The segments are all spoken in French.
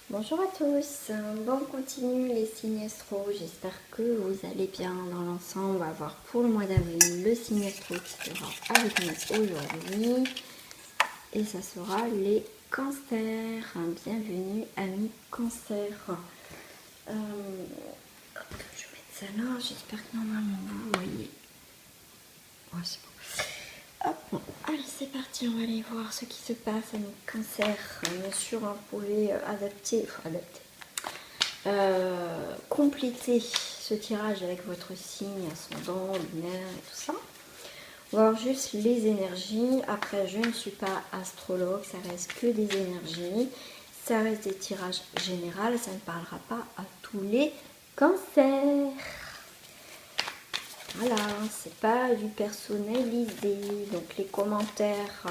Bonjour à tous, bon on continue les signes astro, j'espère que vous allez bien dans l'ensemble. On va voir pour le mois d'avril le signe astro qui sera avec nous aujourd'hui et ça sera les cancers. Bienvenue amis cancers. Je vais mettre ça là, j'espère que normalement vous voyez. Ouais, c'est bon. Hop, bon. Allez c'est parti, on va aller voir ce qui se passe amis cancers. Bien sûr vous pouvez compléter ce tirage avec votre signe ascendant, lunaire et tout ça. On va voir juste les énergies. Après, je ne suis pas astrologue, ça reste que des énergies. Ça reste des tirages généraux, ça ne parlera pas à tous les cancers. Voilà, c'est pas du personnalisé. Donc les commentaires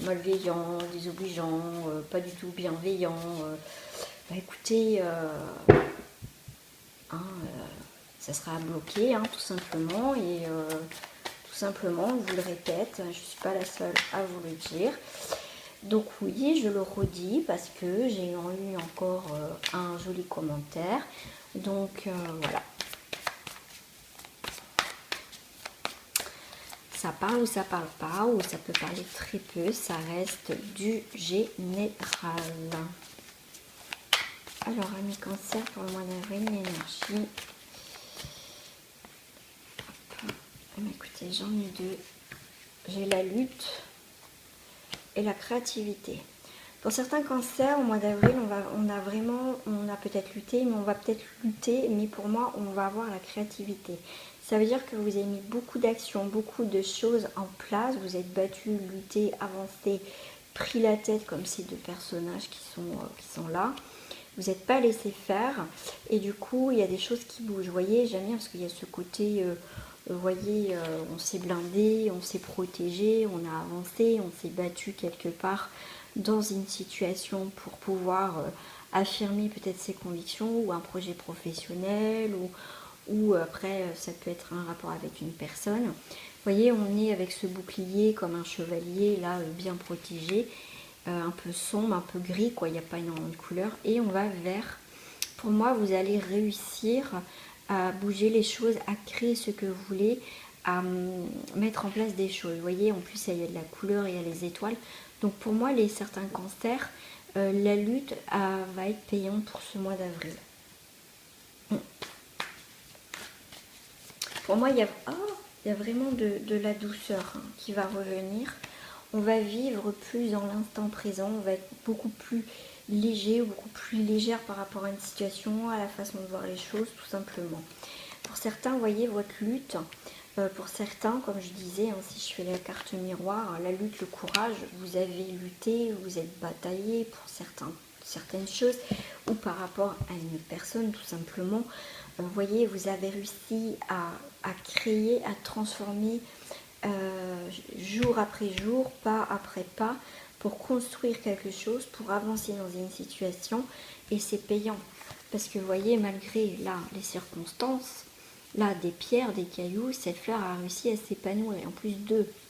malveillants, désobligeants, pas du tout bienveillants. Écoutez, ça sera bloqué tout simplement et tout simplement, je vous le répète, je ne suis pas la seule à vous le dire. Donc oui, je le redis parce que j'ai eu encore un joli commentaire. Donc voilà. Ça parle ou ça parle pas, ou ça peut parler très peu, ça reste du général. Alors, amis cancer, pour le mois d'avril, l'énergie. Écoutez, j'en ai deux. J'ai la lutte et la créativité. Pour certains cancers, au mois d'avril, on a peut-être lutté, mais on va peut-être lutter, mais pour moi, on va avoir la créativité. Ça veut dire que vous avez mis beaucoup d'actions, beaucoup de choses en place, vous êtes battu, lutté, avancé, pris la tête comme ces deux personnages qui sont là. Vous n'êtes pas laissé faire et du coup il y a des choses qui bougent. Vous voyez, j'aime bien parce qu'il y a ce côté, vous voyez, on s'est blindé, on s'est protégé, on a avancé, on s'est battu quelque part dans une situation pour pouvoir affirmer peut-être ses convictions ou un projet professionnel ou après ça peut être un rapport avec une personne. Vous voyez, on est avec ce bouclier comme un chevalier là bien protégé. Un peu sombre, un peu gris, quoi, il n'y a pas énormément de couleurs. Et on va vers, pour moi, vous allez réussir à bouger les choses, à créer ce que vous voulez, à mettre en place des choses. Vous voyez, en plus, il y a de la couleur, il y a les étoiles. Donc pour moi, certains cancers, la lutte va être payante pour ce mois d'avril. Pour moi, il y a vraiment de la douceur qui va revenir. On va vivre plus dans l'instant présent, on va être beaucoup plus léger, beaucoup plus légère par rapport à une situation, à la façon de voir les choses, tout simplement. Pour certains, vous voyez, votre lutte, pour certains, comme je disais, si je fais la carte miroir, la lutte, le courage, vous avez lutté, vous êtes bataillé pour certaines choses, ou par rapport à une personne, tout simplement. Vous voyez, vous avez réussi à créer, à transformer jour après jour, pas après pas, pour construire quelque chose, pour avancer dans une situation, et c'est payant. Parce que vous voyez, malgré là les circonstances, là des pierres, des cailloux, cette fleur a réussi à s'épanouir, en plus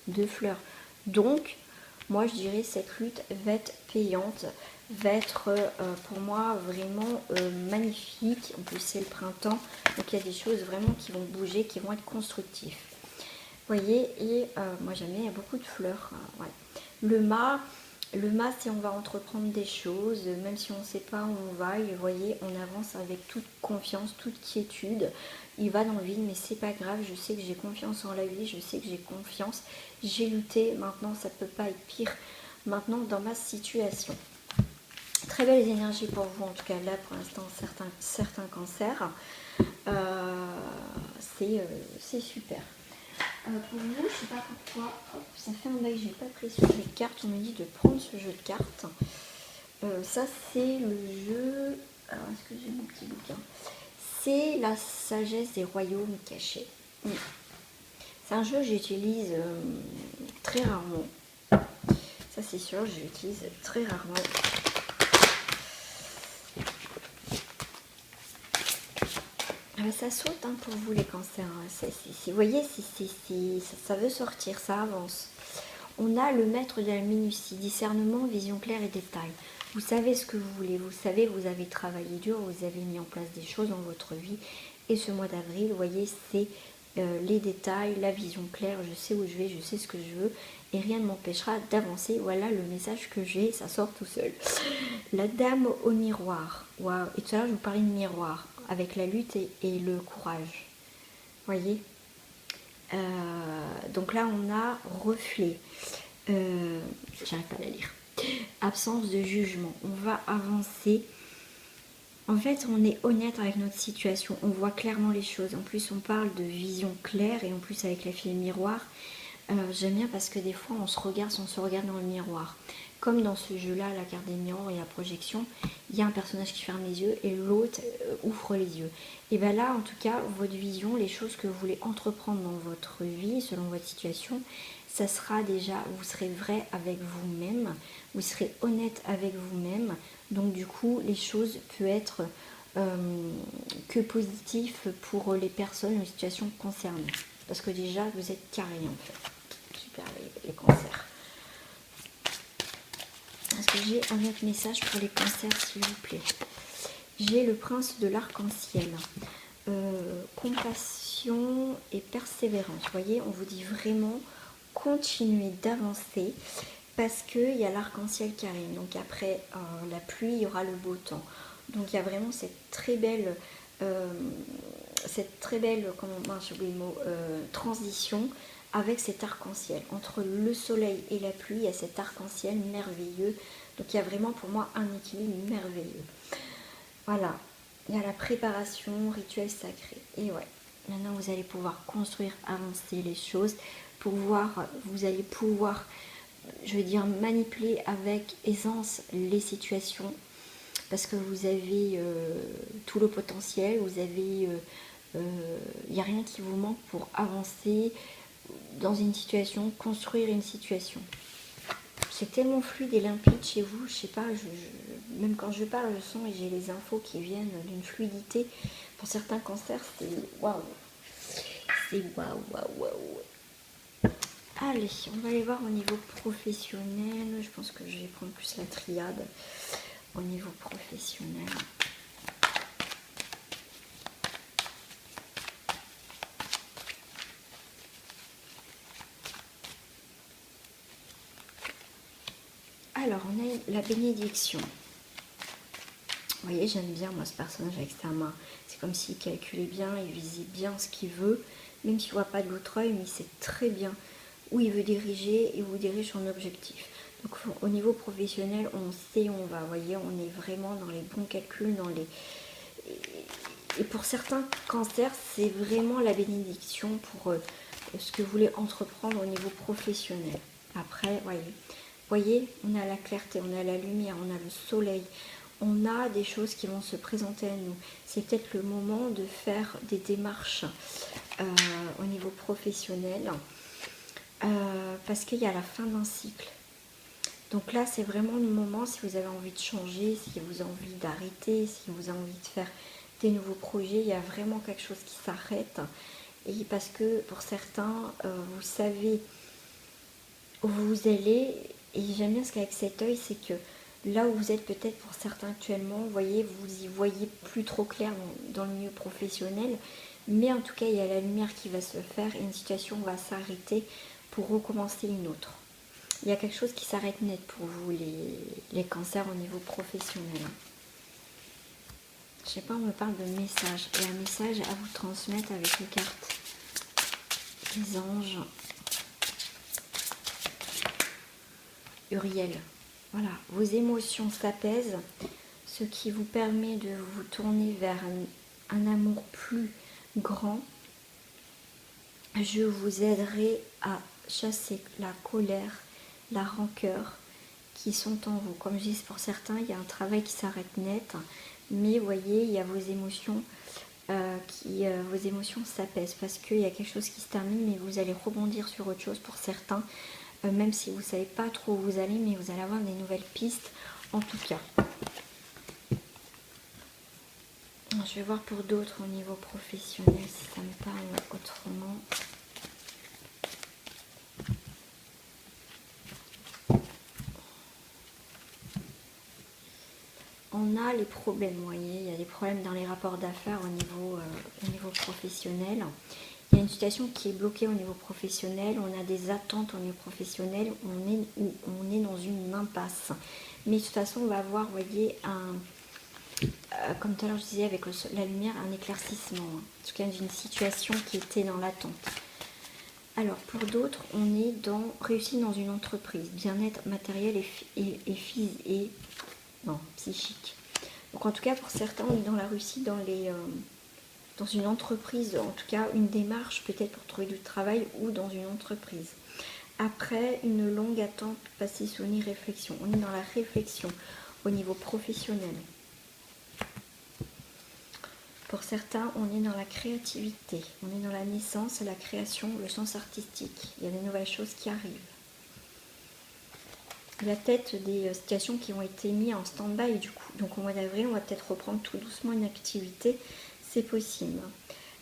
deux fleurs. Donc, moi je dirais cette lutte va être payante, va être pour moi vraiment magnifique. En plus c'est le printemps, donc il y a des choses vraiment qui vont bouger, qui vont être constructives. Vous voyez, et moi j'aime bien, il y a beaucoup de fleurs. Ouais. Le mât, c'est on va entreprendre des choses, même si on ne sait pas où on va, et vous voyez, on avance avec toute confiance, toute quiétude. Il va dans le vide, mais c'est pas grave, je sais que j'ai confiance en la vie, je sais que j'ai confiance. J'ai lutté, maintenant ça ne peut pas être pire maintenant dans ma situation. Très belles énergies pour vous, en tout cas là pour l'instant, certains cancers. C'est super. Pour vous, je ne sais pas pourquoi, hop, ça fait un bail que je n'ai pas pris ce jeu de cartes. On me dit de prendre ce jeu de cartes. Ça, c'est le jeu. Alors, est-ce que j'ai mon petit bouquin? C'est la sagesse des royaumes cachés. C'est un jeu que j'utilise très rarement. Ça, c'est sûr, je l'utilise très rarement. Ça saute pour vous les cancers. Vous voyez, ça veut sortir, ça avance. On a le maître de la minutie, discernement, vision claire et détail. Vous savez ce que vous voulez, vous savez, vous avez travaillé dur, vous avez mis en place des choses dans votre vie. Et ce mois d'avril, vous voyez, c'est les détails, la vision claire, je sais où je vais, je sais ce que je veux. Et rien ne m'empêchera d'avancer. Voilà le message que j'ai, ça sort tout seul. La dame au miroir. Waouh. Et tout à l'heure, je vous parlais de miroir, avec la lutte et le courage. Voyez, donc là, on a reflet. J'arrive pas à la lire. Absence de jugement. On va avancer. En fait, on est honnête avec notre situation. On voit clairement les choses. En plus, on parle de vision claire et en plus avec la fille miroir. J'aime bien parce que des fois, on se regarde dans le miroir. Comme dans ce jeu-là, la carte des miroirs et la projection, il y a un personnage qui ferme les yeux et l'autre ouvre les yeux. Et bien là, en tout cas, votre vision, les choses que vous voulez entreprendre dans votre vie, selon votre situation, ça sera déjà, vous serez vrai avec vous-même, vous serez honnête avec vous-même. Donc du coup, les choses peuvent être que positives pour les personnes, les situations concernées. Parce que déjà, vous êtes carré en fait. Super, les cancers. Est-ce que j'ai un autre message pour les cancers, s'il vous plaît? J'ai le prince de l'arc-en-ciel. Compassion et persévérance. Vous voyez, on vous dit vraiment continuez d'avancer parce qu'il y a l'arc-en-ciel qui arrive. Donc après la pluie, il y aura le beau temps. Donc il y a vraiment cette très belle comment j'ai oublié le mot, transition avec cet arc-en-ciel. Entre le soleil et la pluie, il y a cet arc-en-ciel merveilleux. Donc il y a vraiment pour moi un équilibre merveilleux. Voilà, il y a la préparation, rituel sacré. Et ouais, maintenant vous allez pouvoir construire, avancer les choses. Vous allez pouvoir, je veux dire, manipuler avec aisance les situations. Parce que vous avez tout le potentiel, vous avez... il n'y a rien qui vous manque pour avancer dans une situation, construire une situation. C'est tellement fluide et limpide chez vous, je sais pas, même quand je parle, je sens et j'ai les infos qui viennent d'une fluidité. Pour certains cancers, c'est waouh. C'est waouh, waouh, waouh. Allez, on va aller voir au niveau professionnel. Je pense que je vais prendre plus la triade au niveau professionnel. Alors, on a la bénédiction. Vous voyez, j'aime bien moi ce personnage avec sa main. C'est comme s'il calculait bien, il visait bien ce qu'il veut, même s'il ne voit pas de l'autre œil, mais il sait très bien où il veut diriger et où dirige son objectif. Donc au niveau professionnel, on sait où on va. Vous voyez, on est vraiment dans les bons calculs, dans les... Et pour certains cancers, c'est vraiment la bénédiction pour ce que vous voulez entreprendre au niveau professionnel. Après, voyez, on a la clarté, on a la lumière, on a le soleil. On a des choses qui vont se présenter à nous. C'est peut-être le moment de faire des démarches au niveau professionnel parce qu'il y a la fin d'un cycle. Donc là, c'est vraiment le moment, si vous avez envie de changer, si vous avez envie d'arrêter, si vous avez envie de faire des nouveaux projets, il y a vraiment quelque chose qui s'arrête. Et parce que pour certains, vous savez où vous allez. Et j'aime bien ce qu'avec cet œil, c'est que là où vous êtes peut-être pour certains actuellement, vous voyez, vous y voyez plus trop clair dans le milieu professionnel. Mais en tout cas, il y a la lumière qui va se faire et une situation va s'arrêter pour recommencer une autre. Il y a quelque chose qui s'arrête net pour vous, les cancers au niveau professionnel. Je sais pas, on me parle de message. Et un message à vous transmettre avec les cartes des anges. Uriel. Voilà, vos émotions s'apaisent, ce qui vous permet de vous tourner vers un amour plus grand. Je vous aiderai à chasser la colère, la rancœur qui sont en vous. Comme je dis, pour certains, il y a un travail qui s'arrête net, mais vous voyez, il y a vos émotions vos émotions s'apaisent parce qu'il y a quelque chose qui se termine, mais vous allez rebondir sur autre chose pour certains, même si vous ne savez pas trop où vous allez, mais vous allez avoir des nouvelles pistes en tout cas. Je vais voir pour d'autres au niveau professionnel si ça me parle autrement. on a les problèmes, vous voyez, il y a des problèmes dans les rapports d'affaires au niveau professionnel. Il y a une situation qui est bloquée au niveau professionnel, on a des attentes au niveau professionnel, on est dans une impasse. Mais de toute façon, on va avoir, vous voyez, comme tout à l'heure je disais avec la lumière, un éclaircissement, hein. En tout cas d'une situation qui était dans l'attente. Alors pour d'autres, on est réussi dans une entreprise, bien-être matériel et psychique. Donc en tout cas pour certains, on est dans la réussite dans une entreprise, en tout cas une démarche peut-être pour trouver du travail ou dans une entreprise. Après une longue attente, passé, souvenir, réflexion. On est dans la réflexion au niveau professionnel. Pour certains, on est dans la créativité, on est dans la naissance, la création, le sens artistique. Il y a des nouvelles choses qui arrivent. Il y a peut-être des situations qui ont été mises en stand-by du coup. Donc au mois d'avril, on va peut-être reprendre tout doucement une activité, c'est possible.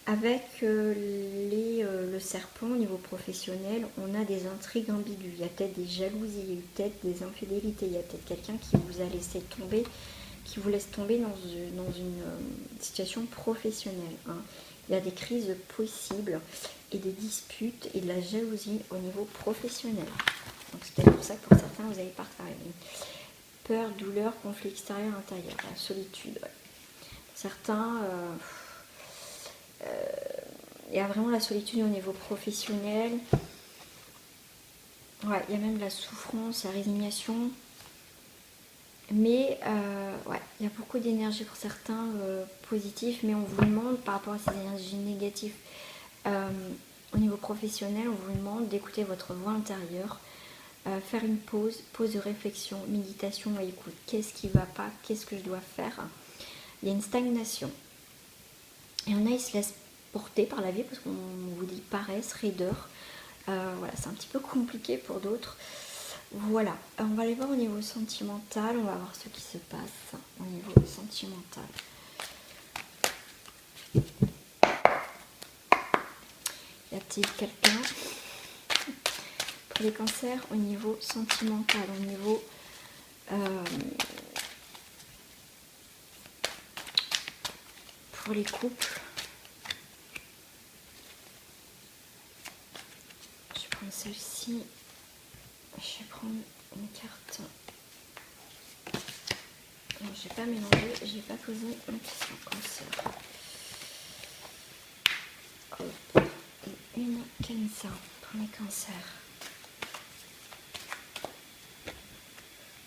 Avec le serpent au niveau professionnel, on a des intrigues ambiguës. Il y a peut-être des jalousies, il y a peut-être des infidélités, il y a peut-être quelqu'un qui vous a laissé tomber, qui vous laisse tomber dans une situation professionnelle, hein. Il y a des crises possibles et des disputes et de la jalousie au niveau professionnel. Donc c'est peut-être pour ça que pour certains, vous allez partir avec peur, douleur, conflit extérieur, intérieur, la solitude. Ouais. Certains, il y a vraiment la solitude au niveau professionnel. Ouais, il y a même la souffrance, la résignation. Mais ouais, il y a beaucoup d'énergie pour certains positifs, mais on vous demande par rapport à ces énergies négatives au niveau professionnel, on vous demande d'écouter votre voix intérieure, faire une pause de réflexion, méditation et écoute. Qu'est-ce qui ne va pas? Qu'est-ce que je dois faire? Il y a une stagnation. Et il y en a, ils se laissent porter par la vie parce qu'on vous dit paresse, raideur. Voilà, c'est un petit peu compliqué pour d'autres. Voilà, on va aller voir au niveau sentimental, on va voir ce qui se passe au niveau sentimental. Y a-t-il quelqu'un pour les cancers au niveau sentimental, au niveau pour les couples? Je vais prendre celle-ci. Je vais prendre une carte. Non, je n'ai pas mélangé, je n'ai pas posé une question cancer. Hop. Et une cancer pour les cancers.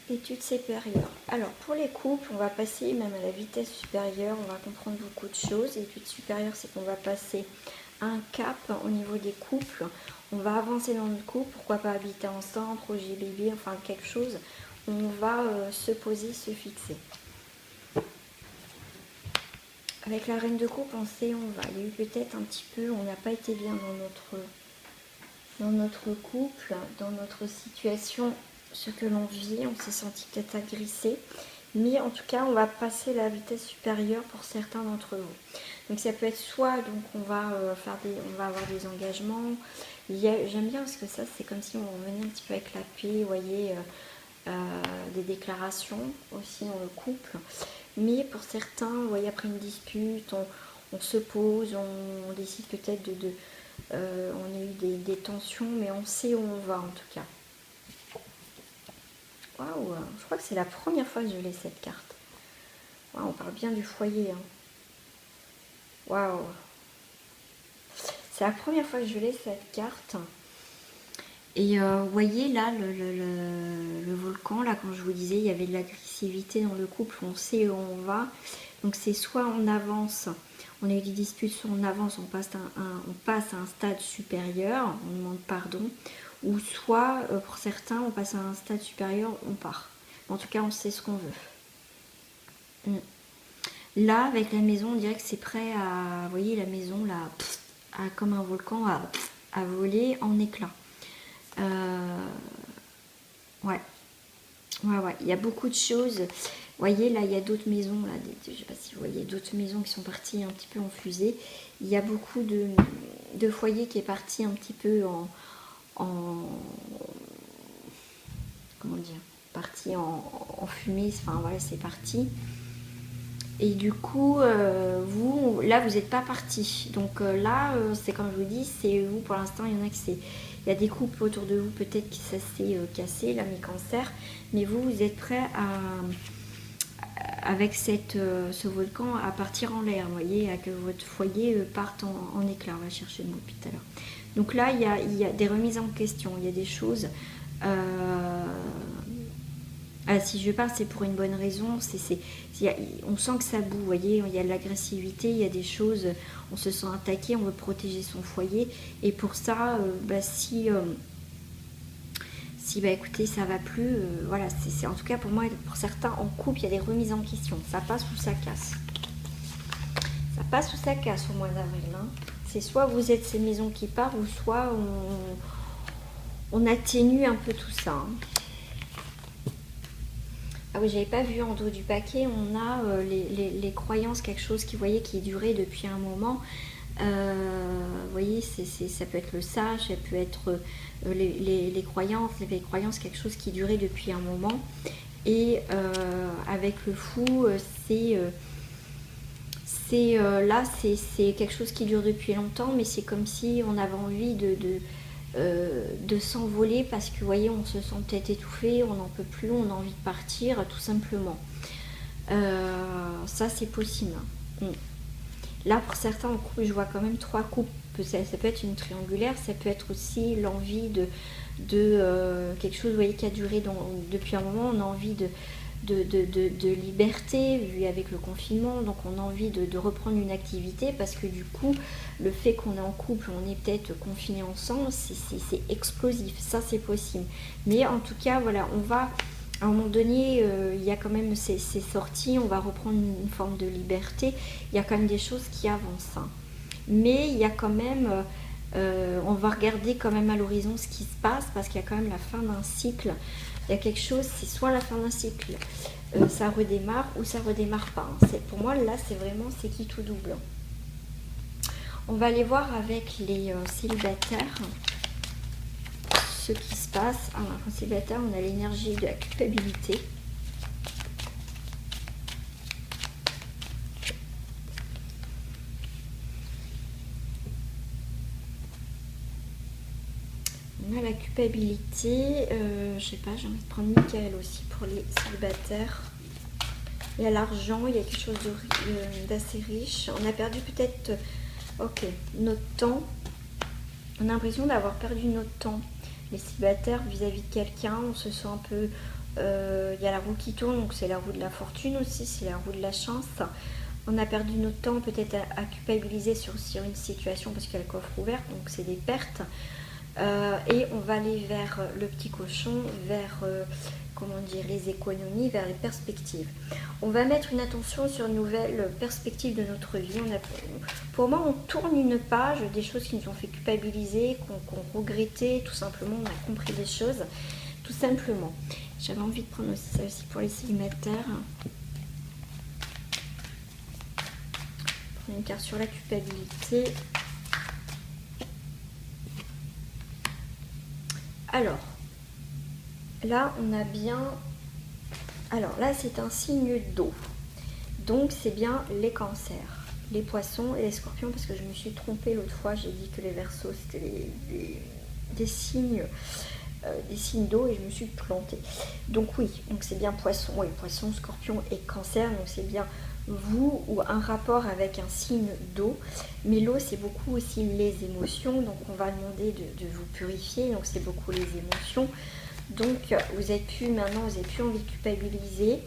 Études supérieures. Alors pour les couples, on va passer même à la vitesse supérieure, on va comprendre beaucoup de choses. Études supérieures, c'est qu'on va passer un cap au niveau des couples. On va avancer dans notre couple, pourquoi pas habiter ensemble, projet bébé, enfin quelque chose. On va se poser, se fixer. Avec la reine de coupe, on sait on va. Il y a eu peut-être un petit peu, on n'a pas été bien dans notre couple, dans notre situation, ce que l'on vit, on s'est senti peut-être agressé. Mais en tout cas, on va passer la vitesse supérieure pour certains d'entre vous. Donc ça peut être soit, donc on va avoir des engagements. J'aime bien parce que ça, c'est comme si on revenait un petit peu avec la paix, vous voyez, des déclarations aussi dans le couple. Mais pour certains, vous voyez, après une dispute, on se pose, on décide peut-être on a eu des tensions, mais on sait où on va en tout cas. Waouh, je crois que c'est la première fois que je l'ai cette carte. Waouh, on parle bien du foyer. Hein. Waouh. C'est la première fois que je l'ai cette carte. Et vous voyez là, le volcan, là quand je vous disais, il y avait de l'agressivité dans le couple, on sait où on va. Donc c'est soit on avance, on a eu des disputes, soit on avance, on passe à un stade supérieur, on demande pardon. Ou soit, pour certains, on passe à un stade supérieur, on part. En tout cas, on sait ce qu'on veut. Là, avec la maison, on dirait que c'est prêt à... Vous voyez, la maison, là, comme un volcan, à voler en éclats. Ouais. Il y a beaucoup de choses. Vous voyez, là, il y a d'autres maisons. Là, je ne sais pas si vous voyez d'autres maisons qui sont parties un petit peu en fusée. Il y a beaucoup de foyers qui est parti un petit peu comment dire, parti en fumée, enfin voilà, c'est parti. Et du coup, vous, là, vous n'êtes pas parti. Donc là, c'est comme je vous dis, c'est vous, pour l'instant, il y en a qui c'est... Il y a des couples autour de vous, peut-être que ça s'est cassé, là, mes cancers. Mais vous, vous êtes prêts avec ce volcan à partir en l'air, vous voyez, à que votre foyer parte en éclats. On va chercher le mot depuis tout à l'heure. Donc là, il y a des remises en question, il y a des choses... si je parle, c'est pour une bonne raison. On sent que ça boue, vous voyez, il y a de l'agressivité, il y a des choses, on se sent attaqué, on veut protéger son foyer. Et pour ça, si écoutez, ça va plus, voilà, c'est en tout cas pour moi, pour certains en couple, il y a des remises en question. Ça passe ou ça casse. Ça passe ou ça casse au mois d'avril. Hein. C'est soit vous êtes ces maisons qui partent, ou soit on atténue un peu tout ça. Hein. Ah oui, j'avais pas vu en dos du paquet, on a les croyances, quelque chose qui, vous voyez, qui durait depuis un moment. Vous voyez, ça peut être le sage, ça peut être les croyances, quelque chose qui durait depuis un moment. Et avec le fou, là, c'est quelque chose qui dure depuis longtemps, mais c'est comme si on avait envie de s'envoler parce que, vous voyez, on se sent peut-être étouffé, on n'en peut plus, on a envie de partir, tout simplement. Ça, c'est possible. Là, pour certains en couple, je vois quand même 3 couples. Ça peut être une triangulaire, ça peut être aussi l'envie de quelque chose, vous voyez, qui a duré depuis un moment. On a envie de liberté, vu avec le confinement, donc on a envie de reprendre une activité, parce que du coup, le fait qu'on est en couple, on est peut-être confinés ensemble, c'est explosif, ça c'est possible. Mais en tout cas, voilà, on va... À un moment donné, il y a quand même ces sorties, on va reprendre une forme de liberté. Il y a quand même des choses qui avancent. Hein. Mais il y a quand même, on va regarder quand même à l'horizon ce qui se passe, parce qu'il y a quand même la fin d'un cycle. Il y a quelque chose, c'est soit la fin d'un cycle, ça redémarre, ou ça redémarre pas. Hein. Pour moi, là, c'est vraiment, c'est qui tout double. On va aller voir avec les célibataires. Ce qui se passe. Alors, en célibataire, on a l'énergie de la culpabilité. On a la culpabilité. Je sais pas, j'ai envie de prendre Michael aussi pour les célibataires. Il y a l'argent, il y a quelque chose d'assez riche. On a perdu peut-être, notre temps. On a l'impression d'avoir perdu notre temps. Les célibataires vis-à-vis de quelqu'un, on se sent un peu... Il y a la roue qui tourne, donc c'est la roue de la fortune aussi, c'est la roue de la chance. On a perdu notre temps peut-être à culpabiliser sur une situation parce qu'il y a le coffre ouvert, donc c'est des pertes. Et on va aller vers le petit cochon, vers les économies, vers les perspectives. On va mettre une attention sur une nouvelle perspective de notre vie. Pour moi, on tourne une page des choses qui nous ont fait culpabiliser, qu'on regrettait, tout simplement. On a compris des choses, tout simplement. J'avais envie de prendre aussi ça aussi pour les célibataires. Prendre une carte sur la culpabilité. Alors, là, on a bien... Alors, là, c'est un signe d'eau. Donc, c'est bien les cancers, les poissons et les scorpions, parce que je me suis trompée l'autre fois. J'ai dit que les verseaux, c'était des signes d'eau, et je me suis plantée. Donc, oui, donc c'est bien poisson, oui, poisson, scorpion et cancer. Donc, c'est bien vous ou un rapport avec un signe d'eau. Mais l'eau, c'est beaucoup aussi les émotions. Donc, on va demander de vous purifier. Donc, c'est beaucoup les émotions. Donc, vous n'avez plus envie de culpabiliser.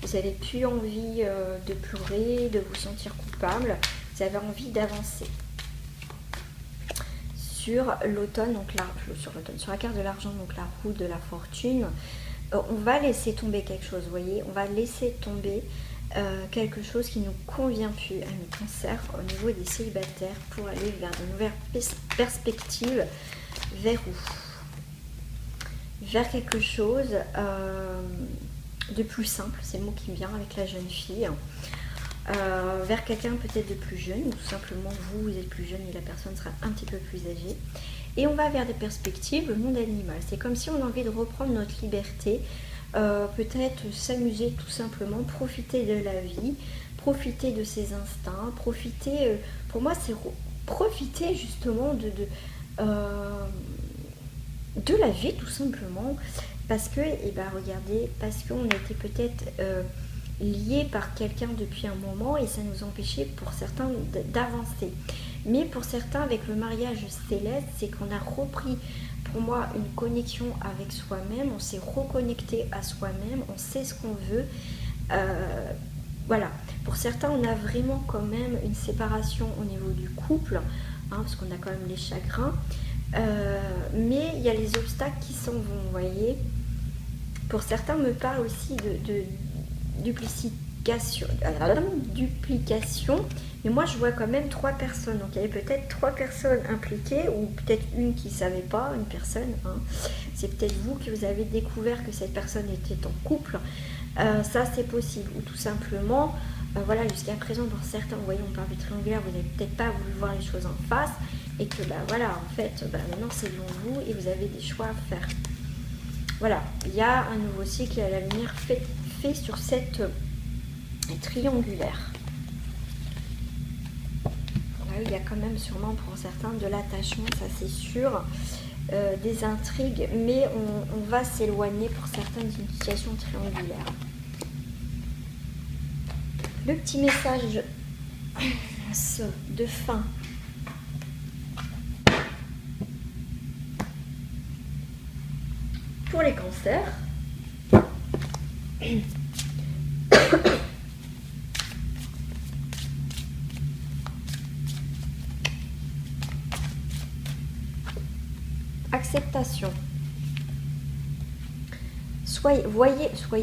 Vous n'avez plus envie de pleurer, de vous sentir coupable. Vous avez envie d'avancer. Sur l'automne, sur la carte de l'argent, donc la roue de la fortune, on va laisser tomber quelque chose, vous voyez. On va laisser tomber quelque chose qui ne nous convient plus à mes cancers au niveau des célibataires pour aller vers de nouvelles perspectives. Vers où? Vers quelque chose de plus simple, c'est le mot qui me vient avec la jeune fille. Vers quelqu'un peut-être de plus jeune, ou tout simplement vous êtes plus jeune et la personne sera un petit peu plus âgée. Et on va vers des perspectives, le monde animal. C'est comme si on a envie de reprendre notre liberté, peut-être s'amuser tout simplement, profiter de la vie, profiter de ses instincts, profiter, pour moi c'est profiter justement de la vie tout simplement, parce que, et ben regardez, parce qu'on était peut-être liés par quelqu'un depuis un moment et ça nous empêchait pour certains d'avancer. Mais pour certains, avec le mariage céleste, c'est qu'on a repris, pour moi, une connexion avec soi-même, on s'est reconnecté à soi-même, on sait ce qu'on veut. Voilà, pour certains, on a vraiment quand même une séparation au niveau du couple, hein, parce qu'on a quand même les chagrins. Mais il y a les obstacles qui s'en vont, vous voyez. Pour certains, me parle aussi de duplication, mais moi je vois quand même 3 personnes, donc il y avait peut-être 3 personnes impliquées, ou peut-être une qui ne savait pas, une personne, hein. C'est peut-être vous qui vous avez découvert que cette personne était en couple, ça c'est possible, ou tout simplement, voilà, jusqu'à présent pour certains, vous voyez, on parle du triangulaire, vous n'avez peut-être pas voulu voir les choses en face, et que voilà, en fait, maintenant c'est devant vous, et vous avez des choix à faire. Voilà, il y a un nouveau cycle à la lumière fait sur cette triangulaire. Là, il y a quand même sûrement pour certains de l'attachement, ça c'est sûr, des intrigues, mais on va s'éloigner pour certaines d'une situation triangulaire. Le petit message de fin. Pour les cancers, acceptation. Soyez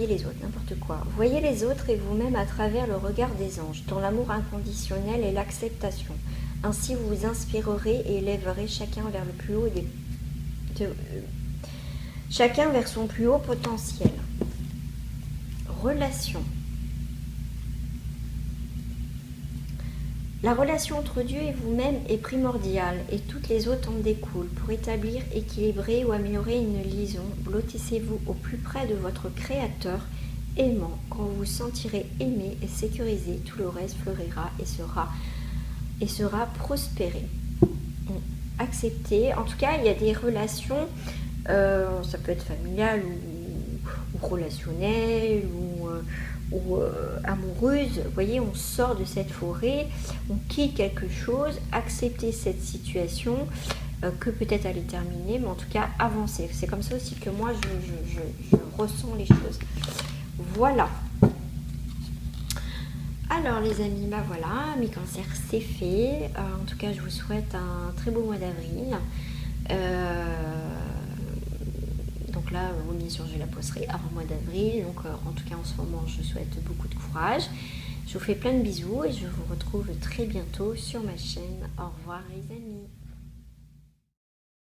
les autres, n'importe quoi. Voyez les autres et vous-même à travers le regard des anges, dans l'amour inconditionnel et l'acceptation. Ainsi, vous vous inspirerez et élèverez chacun vers le plus haut chacun vers son plus haut potentiel. Relation. La relation entre Dieu et vous-même est primordiale et toutes les autres en découlent. Pour établir, équilibrer ou améliorer une liaison, blottissez-vous au plus près de votre Créateur aimant. Quand vous vous sentirez aimé et sécurisé, tout le reste fleurira et sera prospéré. Accepter. En tout cas, il y a des relations, ça peut être familial ou relationnel ou amoureuse. Vous voyez, on sort de cette forêt, on quitte quelque chose, accepter cette situation, que peut-être elle est terminée, mais en tout cas avancer. C'est comme ça aussi que moi je ressens les choses. Voilà. Alors les amis, bah voilà, mes cancers c'est fait. En tout cas, je vous souhaite un très beau mois d'avril. Donc là, bien sûr, je la posterai avant le mois d'avril. Donc en tout cas, en ce moment, je souhaite beaucoup de courage. Je vous fais plein de bisous et je vous retrouve très bientôt sur ma chaîne. Au revoir les amis.